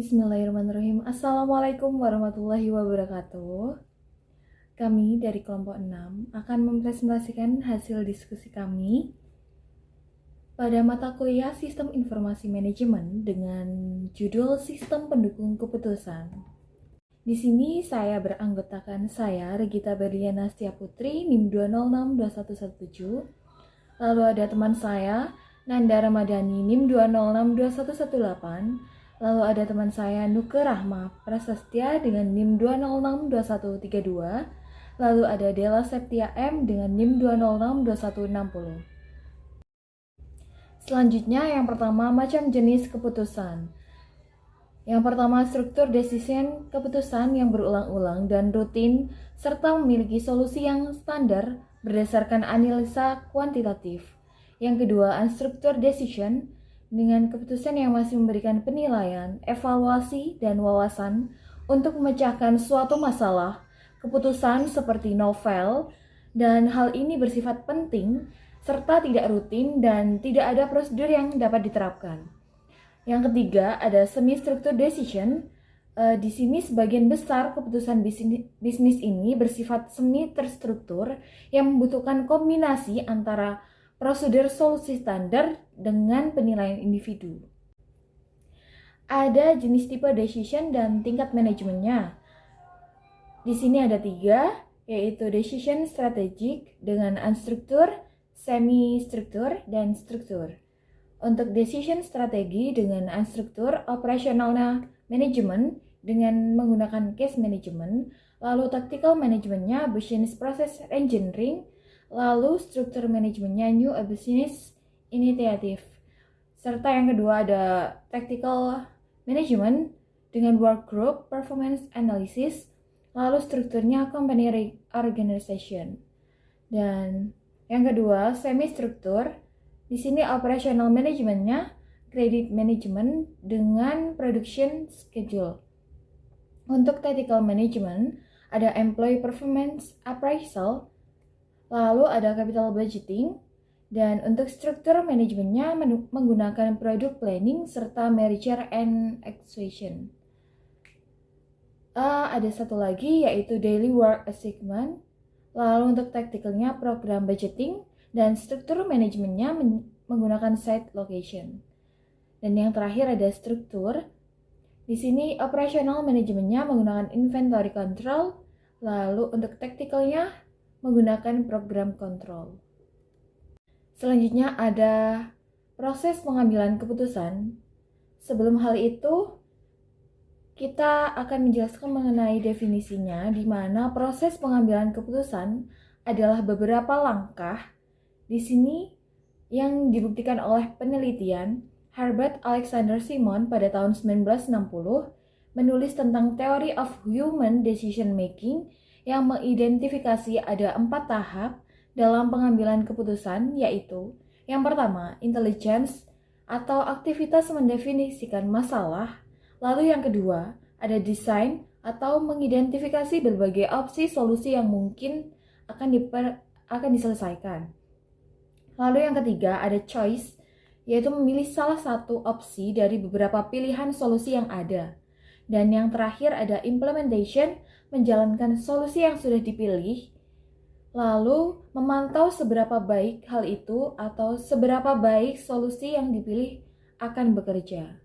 Bismillahirrahmanirrahim. Assalamualaikum warahmatullahi wabarakatuh. Kami dari kelompok 6 akan mempresentasikan hasil diskusi kami pada mata kuliah Sistem Informasi Manajemen dengan judul Sistem Pendukung Keputusan. Di sini saya beranggotakan saya, Regita Berliana Setiaputri, NIM 2062117. Lalu ada teman saya, Nanda Ramadhani, NIM 2062118. Lalu ada teman saya, Nuke Rahma Prasastya dengan NIM 2062132. Lalu ada Dela Septia M dengan NIM 2062160. Selanjutnya yang pertama, macam jenis keputusan. Yang pertama, struktur decision keputusan yang berulang-ulang dan rutin serta memiliki solusi yang standar berdasarkan analisa kuantitatif. Yang kedua, unstructured decision dengan keputusan yang masih memberikan penilaian, evaluasi, dan wawasan untuk memecahkan suatu masalah. Keputusan seperti novel, dan hal ini bersifat penting serta tidak rutin dan tidak ada prosedur yang dapat diterapkan. Yang ketiga, ada semi-structured decision. Di sini sebagian besar keputusan bisnis ini bersifat semi terstruktur yang membutuhkan kombinasi antara prosedur solusi standar dengan penilaian individu. Ada jenis tipe decision dan tingkat manajemennya. Di sini ada 3, yaitu decision strategic dengan unstruktur, semi-struktur, dan struktur. Untuk decision strategi dengan unstruktur, operasionalnya manajemen dengan menggunakan case management, lalu tactical manajemennya business process engineering, lalu struktur manajemennya new business initiative. Serta yang kedua ada tactical management dengan work group performance analysis, lalu strukturnya company organization. Dan yang kedua semi struktur. Di sini operational manajemennya credit management dengan production schedule. Untuk tactical management ada employee performance appraisal, lalu ada capital budgeting, dan untuk struktur manajemennya menggunakan product planning serta merger and acquisition. Ada satu lagi yaitu daily work assignment. Lalu untuk tacticalnya program budgeting dan struktur manajemennya menggunakan site location. Dan yang terakhir ada struktur. Di sini operational manajemennya menggunakan inventory control, lalu untuk tacticalnya menggunakan program control. Selanjutnya ada proses pengambilan keputusan. Sebelum hal itu, kita akan menjelaskan mengenai definisinya, di mana proses pengambilan keputusan adalah beberapa langkah. Di sini yang dibuktikan oleh penelitian Herbert Alexander Simon pada tahun 1960 menulis tentang Theory of Human Decision Making yang mengidentifikasi ada 4 tahap dalam pengambilan keputusan, yaitu yang pertama, intelligence atau aktivitas mendefinisikan masalah. Lalu yang kedua, ada design atau mengidentifikasi berbagai opsi solusi yang mungkin akan diselesaikan. Lalu yang ketiga, ada choice, yaitu memilih salah satu opsi dari beberapa pilihan solusi yang ada. Dan yang terakhir ada implementation, menjalankan solusi yang sudah dipilih, lalu memantau seberapa baik hal itu atau seberapa baik solusi yang dipilih akan bekerja.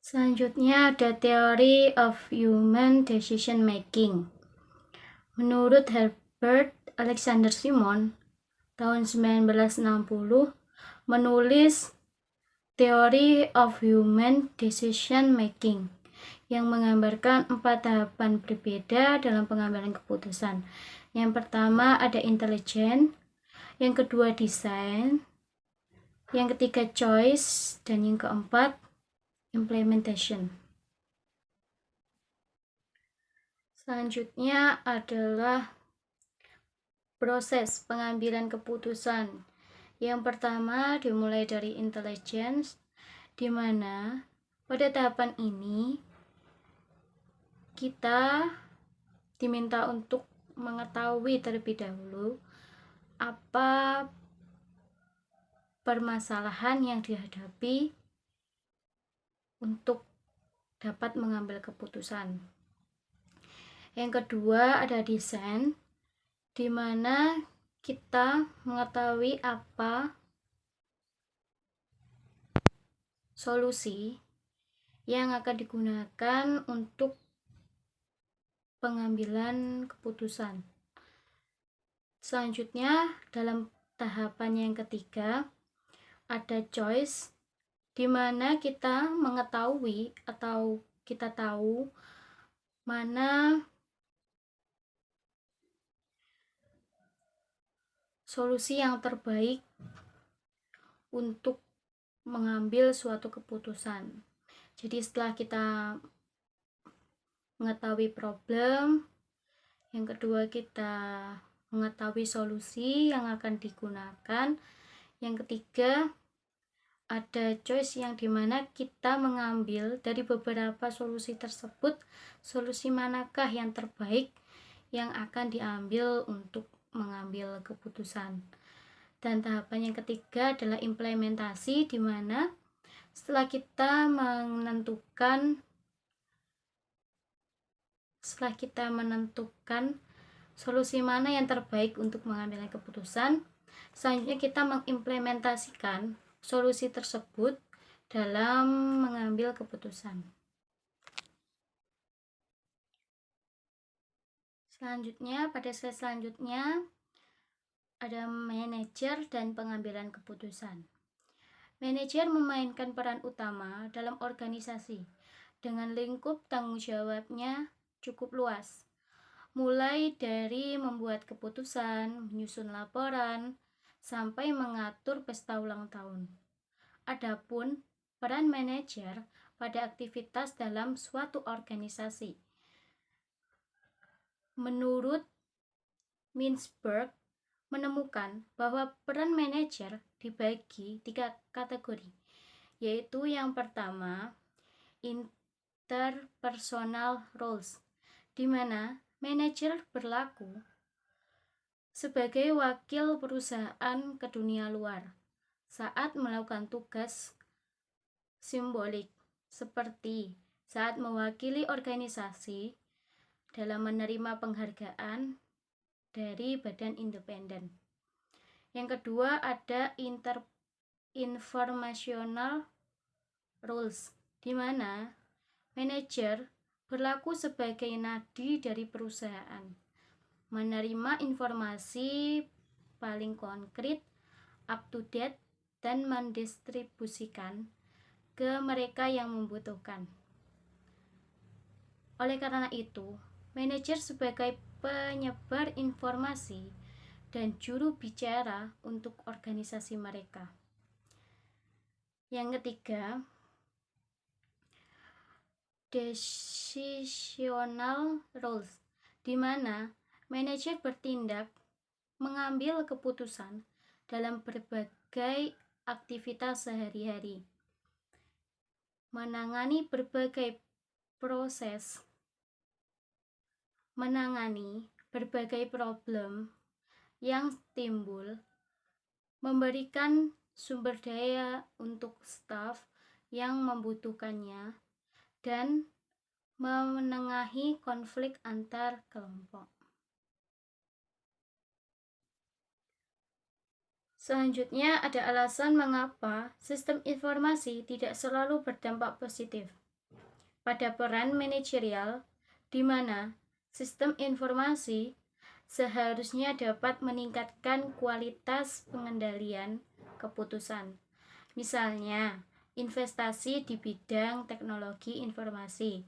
Selanjutnya ada Theory of Human Decision Making. Menurut Herbert Alexander Simon, tahun 1960, menulis Theory of Human Decision Making yang menggambarkan 4 tahapan berbeda dalam pengambilan keputusan. Yang pertama ada intelligence, yang kedua design, yang ketiga choice, dan yang keempat implementation. Selanjutnya adalah proses pengambilan keputusan. Yang pertama dimulai dari intelligence, di mana pada tahapan ini kita diminta untuk mengetahui terlebih dahulu apa permasalahan yang dihadapi untuk dapat mengambil keputusan. Yang kedua ada desain, di mana kita mengetahui apa solusi yang akan digunakan untuk pengambilan keputusan. Selanjutnya, dalam tahapan yang ketiga, ada choice, di mana kita mengetahui atau kita tahu mana solusi yang terbaik untuk mengambil suatu keputusan. Jadi setelah kita mengetahui problem, yang kedua kita mengetahui solusi yang akan digunakan, yang ketiga ada choice yang dimana kita mengambil dari beberapa solusi tersebut, solusi manakah yang terbaik yang akan diambil untuk mengambil keputusan. Dan tahapan yang ketiga adalah implementasi, di mana setelah kita menentukan solusi mana yang terbaik untuk mengambil keputusan, selanjutnya kita mengimplementasikan solusi tersebut dalam mengambil keputusan. Selanjutnya, pada slide selanjutnya ada manajer dan pengambilan keputusan. Manajer memainkan peran utama dalam organisasi dengan lingkup tanggung jawabnya cukup luas, mulai dari membuat keputusan, menyusun laporan, sampai mengatur pesta ulang tahun. Adapun peran manajer pada aktivitas dalam suatu organisasi. Menurut Mintzberg menemukan bahwa peran manajer dibagi 3 kategori, yaitu yang pertama, interpersonal roles, di mana manajer berlaku sebagai wakil perusahaan ke dunia luar saat melakukan tugas simbolik, seperti saat mewakili organisasi dalam menerima penghargaan dari badan independen. Yang kedua ada informational roles, di mana manajer berlaku sebagai nadi dari perusahaan, menerima informasi paling konkret, up to date, dan mendistribusikan ke mereka yang membutuhkan. Oleh karena itu, manajer sebagai penyebar informasi dan juru bicara untuk organisasi mereka. Yang ketiga, decisional roles, di mana manajer bertindak mengambil keputusan dalam berbagai aktivitas sehari-hari, menangani berbagai problem yang timbul, memberikan sumber daya untuk staf yang membutuhkannya, dan menengahi konflik antar kelompok. Selanjutnya ada alasan mengapa sistem informasi tidak selalu berdampak positif pada peran manajerial, di mana sistem informasi seharusnya dapat meningkatkan kualitas pengendalian keputusan. Misalnya, investasi di bidang teknologi informasi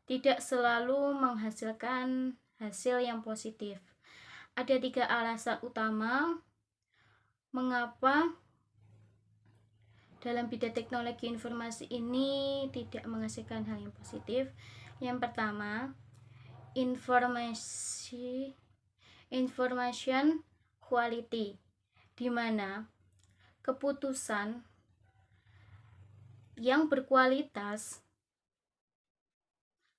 tidak selalu menghasilkan hasil yang positif. Ada 3 alasan utama mengapa dalam bidang teknologi informasi ini tidak menghasilkan hal yang positif. Yang pertama, information quality, di mana keputusan yang berkualitas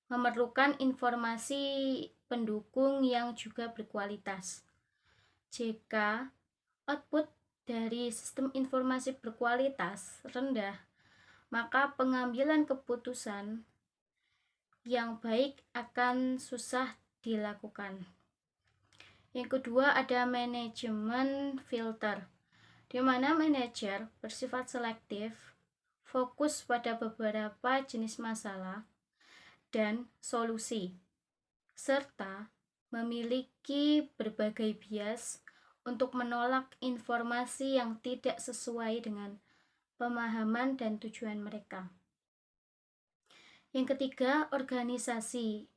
memerlukan informasi pendukung yang juga berkualitas. Jika output dari sistem informasi berkualitas rendah, maka pengambilan keputusan yang baik akan susah dilakukan. Yang kedua ada manajemen filter, di mana manajer bersifat selektif, fokus pada beberapa jenis masalah dan solusi, serta memiliki berbagai bias untuk menolak informasi yang tidak sesuai dengan pemahaman dan tujuan mereka. Yang ketiga, organisasi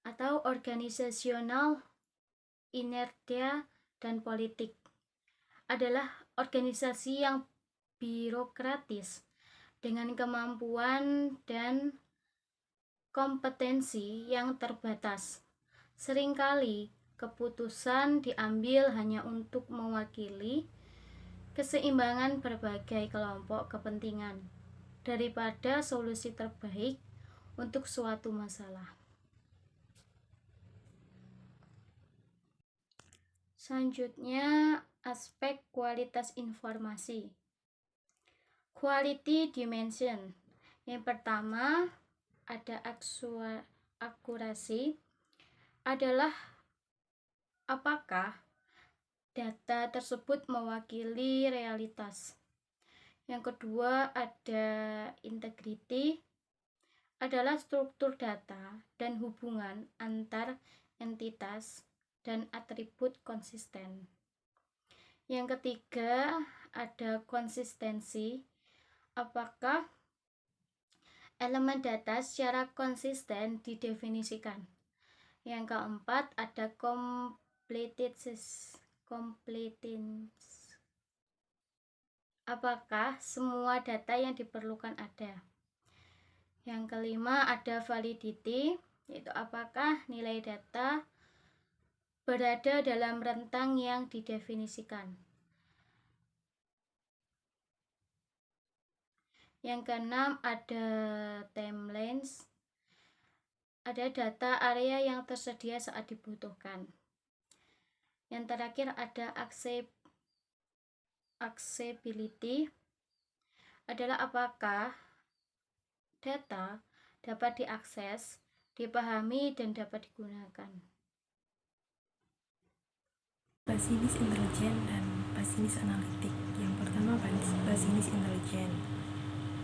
atau organisasional inertia dan politik adalah organisasi yang birokratis dengan kemampuan dan kompetensi yang terbatas. Seringkali keputusan diambil hanya untuk mewakili keseimbangan berbagai kelompok kepentingan daripada solusi terbaik untuk suatu masalah. Selanjutnya, aspek kualitas informasi. Quality dimension. Yang pertama, ada akurasi, adalah apakah data tersebut mewakili realitas. Yang kedua, ada integrity, adalah struktur data dan hubungan antar entitas dan atribut konsisten. Yang ketiga, ada konsistensi, apakah elemen data secara konsisten didefinisikan. Yang keempat, ada completeness, apakah semua data yang diperlukan ada. Yang kelima, ada validity, yaitu apakah nilai data berada dalam rentang yang didefinisikan. Yang keenam, ada timelines, ada data area yang tersedia saat dibutuhkan. Yang terakhir, ada accessibility, adalah apakah data dapat diakses, dipahami, dan dapat digunakan. Basinis intelijen dan basinis analitik. Yang pertama, basinis intelijen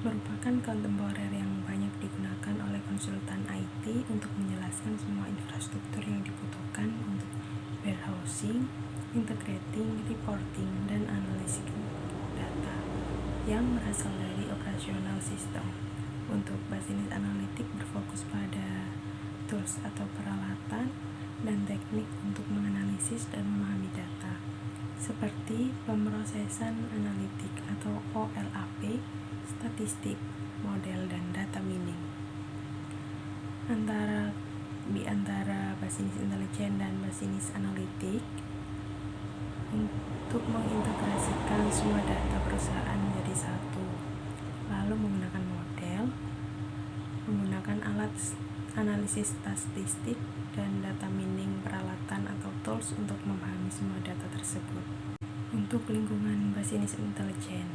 merupakan kontemporer yang banyak digunakan oleh konsultan IT untuk menjelaskan semua infrastruktur yang dibutuhkan untuk warehousing, integrating, reporting, dan analisis data yang berasal dari operasional sistem. Untuk basinis analitik berfokus pada tools atau peralatan dan teknik untuk menganalisis dan memahami data, seperti pemrosesan analitik atau OLAP, statistik, model, dan data mining. Di antara basinis intelijen dan basinis analitik, untuk mengintegrasikan semua data perusahaan menjadi satu, lalu menggunakan model, menggunakan alat analisis statistik, dan data mining peralatan atau tools untuk memahami semua data tersebut. Untuk lingkungan basinis intelijen,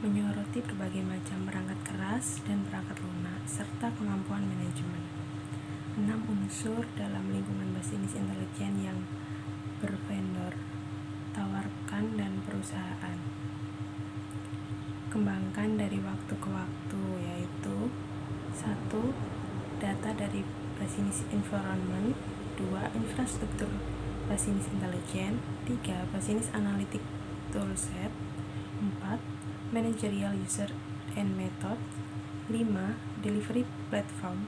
menyoroti berbagai macam perangkat keras dan perangkat lunak, serta kemampuan manajemen. 6 unsur dalam lingkungan basinis intelijen yang bervendor, tawarkan, dan perusahaan. Kembangkan dari waktu ke waktu, yaitu 1. Data dari basinis environment, 2. Infrastruktur basinis intelijen, 3. Basinis analitik toolset, 4. Managerial user and method, 5. Delivery platform,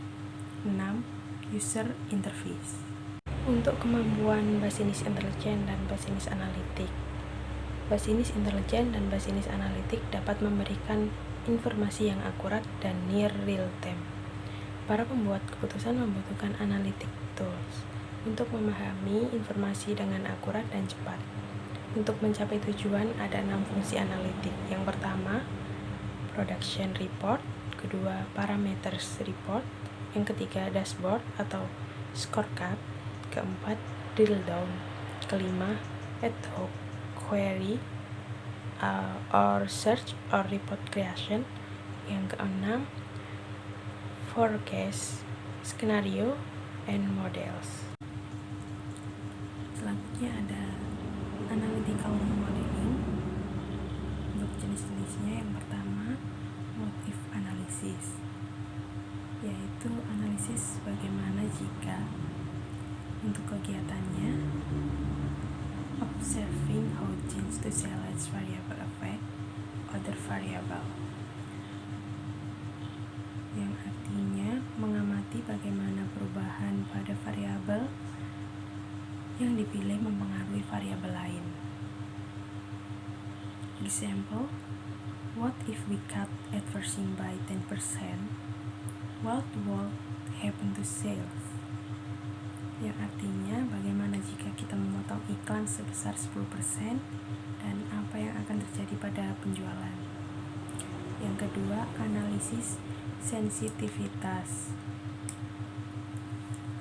6. User interface. Untuk kemampuan basinis intelijen dan basinis analitik, basinis intelijen dan basinis analitik dapat memberikan informasi yang akurat dan near real time. Para pembuat keputusan membutuhkan analytic tools untuk memahami informasi dengan akurat dan cepat. Untuk mencapai tujuan, ada 6 fungsi analitik. Yang pertama, production report. Kedua, parameters report. Yang ketiga, dashboard atau scorecard. Keempat, drill down. Kelima, ad hoc query or search or report creation. Yang keenam, forecast, skenario, and models. Selanjutnya ada analytical modeling. Untuk jenis-jenisnya, yang pertama what if analysis, yaitu analisis bagaimana jika. Untuk kegiatannya, observing how genes to select variable affect other variable, yang artinya mengamati bagaimana perubahan pada variabel yang dipilih mempengaruhi variabel lain. Example, what if we cut advertising by 10%? What would happen to sales? Yang artinya bagaimana jika kita memotong iklan sebesar 10% dan apa yang akan terjadi pada penjualan. Yang kedua, analisis sensitivitas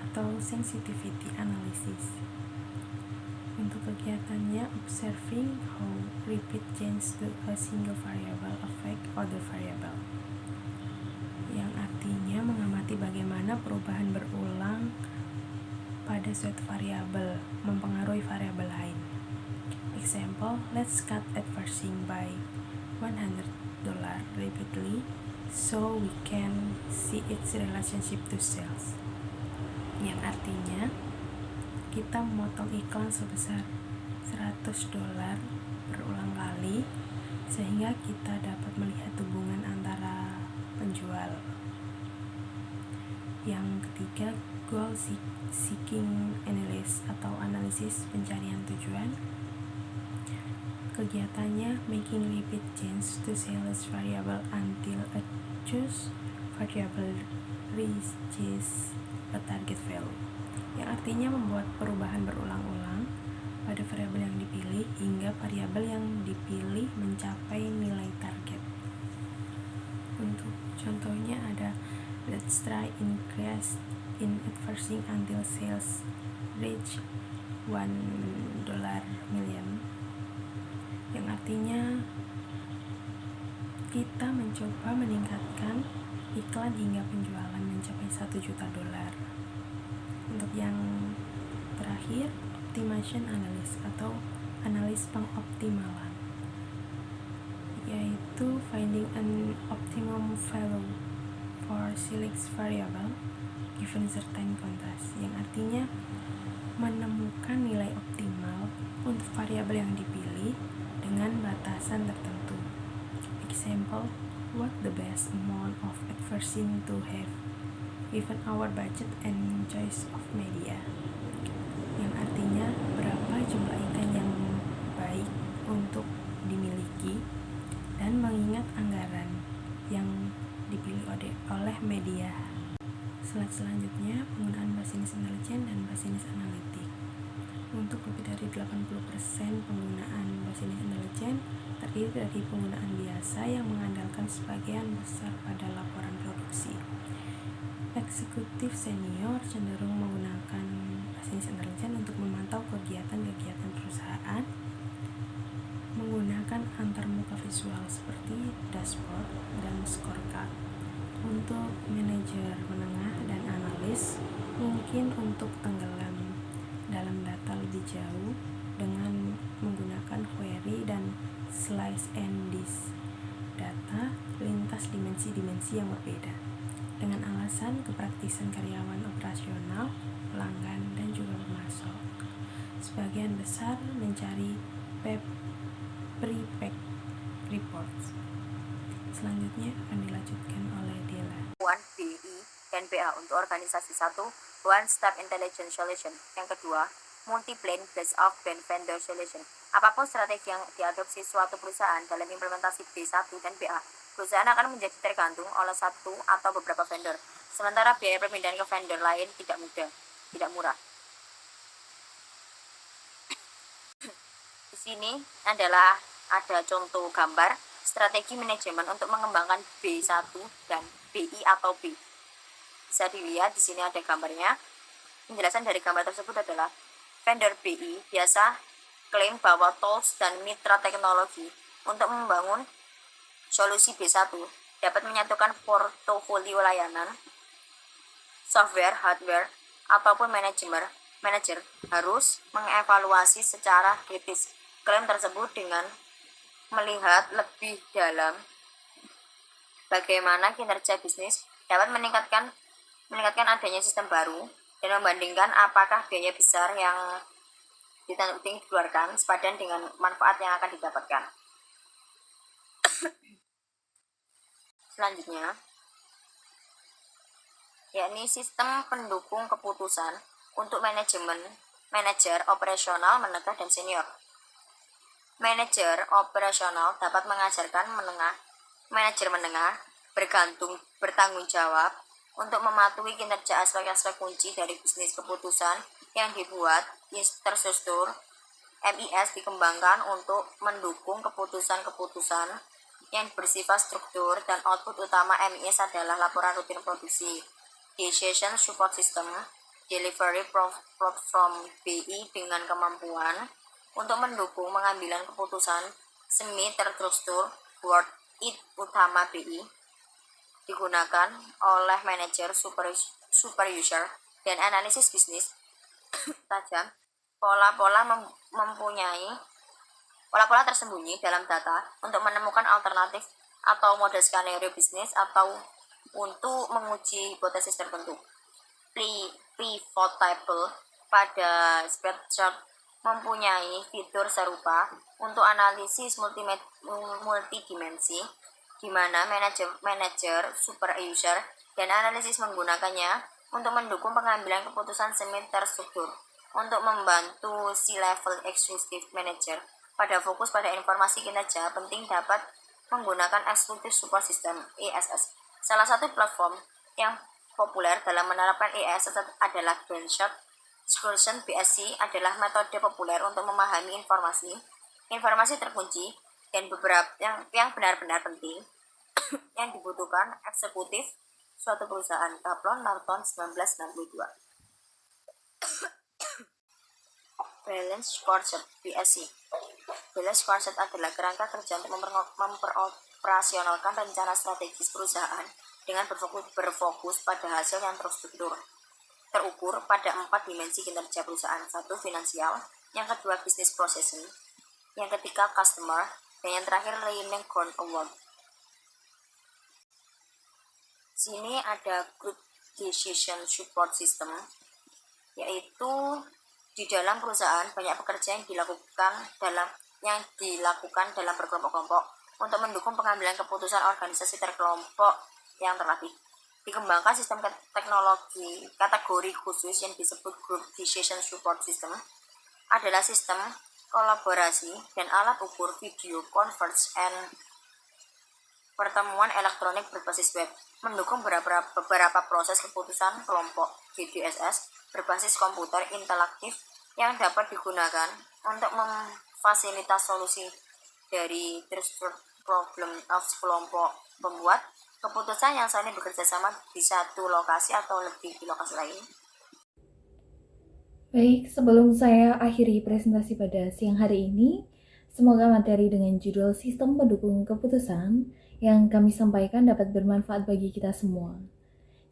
atau sensitivity analysis. Untuk kegiatannya, observing how repeat change to a single variable affect other variable, yang artinya mengamati bagaimana perubahan berulang pada suatu variabel mempengaruhi variabel lain. Example, let's cut advertising by $100 repeatedly so we can see its relationship to sales. Yang artinya kita memotong iklan sebesar $100 berulang kali sehingga kita dapat melihat hubungan antara penjual. Yang ketiga, goal seeking analysis atau analisis pencarian tujuan. Kegiatannya making repeat change to sales variable until a choose variable reaches a target value, yang artinya membuat perubahan berulang-ulang pada variabel yang dipilih hingga variabel yang dipilih mencapai nilai target. Untuk contohnya ada let's try increase in advertising until sales reach $1 million, yang artinya kita mencoba meningkatkan iklan hingga penjualan mencapai $1 juta. Untuk yang terakhir, optimization analysis atau analis pengoptimalan, yaitu finding an optimum value for select variable given certain context, yang artinya menemukan nilai optimal untuk variabel yang dipilih dengan batasan tertentu. Example, what the best amount of advertising to have given our budget and choice of media, yang artinya berapa jumlah iklan yang baik untuk dimiliki dan mengingat anggaran yang dipilih oleh media. Slide selanjutnya, penggunaan basinis intelijen dan basinis analitik. Untuk lebih dari 80% penggunaan basinis intelijen terdiri dari penggunaan biasa yang mengandalkan sebagian besar pada laporan produksi. Eksekutif senior cenderung menggunakan basinis intelijen untuk memantau kegiatan-kegiatan perusahaan menggunakan antarmuka visual seperti dashboard dan scorecard. Untuk manajer menengah dan analis mungkin untuk tenggelam dalam data lebih jauh dengan menggunakan query dan slice and dice data lintas dimensi-dimensi yang berbeda dengan alasan kepraktisan karyawan operasional, pelanggan, dan juga pemasok. Sebagian besar mencari prepack reports. Selanjutnya akan dilanjutkan oleh Dela. BI dan BA untuk organisasi 1, One Step Intelligence Solution. Yang kedua, Multi-Plan Best of Brand Vendor Solution. Apapun strategi yang diadopsi suatu perusahaan dalam implementasi B1 dan BA, perusahaan akan menjadi tergantung oleh satu atau beberapa vendor. Sementara biaya perpindahan ke vendor lain tidak murah. Di sini adalah ada contoh gambar strategi manajemen untuk mengembangkan B1 dan BI atau B. Bisa dilihat di sini ada gambarnya. Penjelasan dari gambar tersebut adalah vendor BI biasa klaim bahwa tools dan mitra teknologi untuk membangun solusi B1 dapat menyatukan portofolio layanan software, hardware, ataupun manajer harus mengevaluasi secara kritis klaim tersebut dengan melihat lebih dalam bagaimana kinerja bisnis dapat meningkatkan adanya sistem baru dan membandingkan apakah biaya besar yang dikeluarkan sepadan dengan manfaat yang akan didapatkan. Selanjutnya, yakni sistem pendukung keputusan untuk manajer operasional menengah dan senior. Manajer operasional dapat mengajarkan manajer menengah bertanggung jawab untuk mematuhi kinerja aspek-aspek kunci dari bisnis keputusan yang dibuat. Terstruktur MIS dikembangkan untuk mendukung keputusan-keputusan yang bersifat struktur dan output utama MIS adalah laporan rutin produksi, decision support system, delivery platform BI dengan kemampuan untuk mendukung pengambilan keputusan semi terstruktur word it utama BI digunakan oleh manajer super user dan analisis bisnis tajam. Pola-pola tersembunyi dalam data untuk menemukan alternatif atau model skenario bisnis atau untuk menguji hipotesis tertentu. Pivot table pada spreadsheet mempunyai fitur serupa untuk analisis multidimensi, di mana manajer, super user, dan analisis menggunakannya untuk mendukung pengambilan keputusan semi terstruktur. Untuk membantu C-level executive manager pada fokus pada informasi kinerja penting dapat menggunakan Executive Support System ESS. Salah satu platform yang populer dalam menerapkan ESS adalah Brainshark. Excursion BSC adalah metode populer untuk memahami informasi terkunci dan beberapa yang benar-benar penting yang dibutuhkan eksekutif suatu perusahaan. Kaplan Norton 1962. Balance Scorecard BSC. Balance Scorecard adalah kerangka kerja untuk memperoperasionalkan rencana strategis perusahaan dengan berfokus pada hasil yang terstruktur. Terukur pada 4 dimensi kinerja perusahaan. 1. Finansial, yang kedua business processing, yang ketiga customer, dan yang terakhir Learning Ground Award. Sini ada Group Decision Support System, yaitu di dalam perusahaan banyak pekerjaan yang dilakukan dalam berkelompok-kelompok untuk mendukung pengambilan keputusan organisasi terkelompok yang terlatih. Dikembangkan sistem teknologi kategori khusus yang disebut Group Decision Support System adalah sistem kolaborasi dan alat ukur video conference and pertemuan elektronik berbasis web, mendukung beberapa proses keputusan kelompok GDSS berbasis komputer interaktif yang dapat digunakan untuk memfasilitas solusi dari problem of kelompok pembuat keputusan yang saling bekerja sama di satu lokasi atau lebih di lokasi lain. Baik, sebelum saya akhiri presentasi pada siang hari ini, semoga materi dengan judul Sistem Pendukung Keputusan yang kami sampaikan dapat bermanfaat bagi kita semua.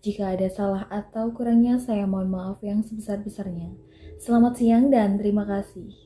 Jika ada salah atau kurangnya, saya mohon maaf yang sebesar-besarnya. Selamat siang dan terima kasih.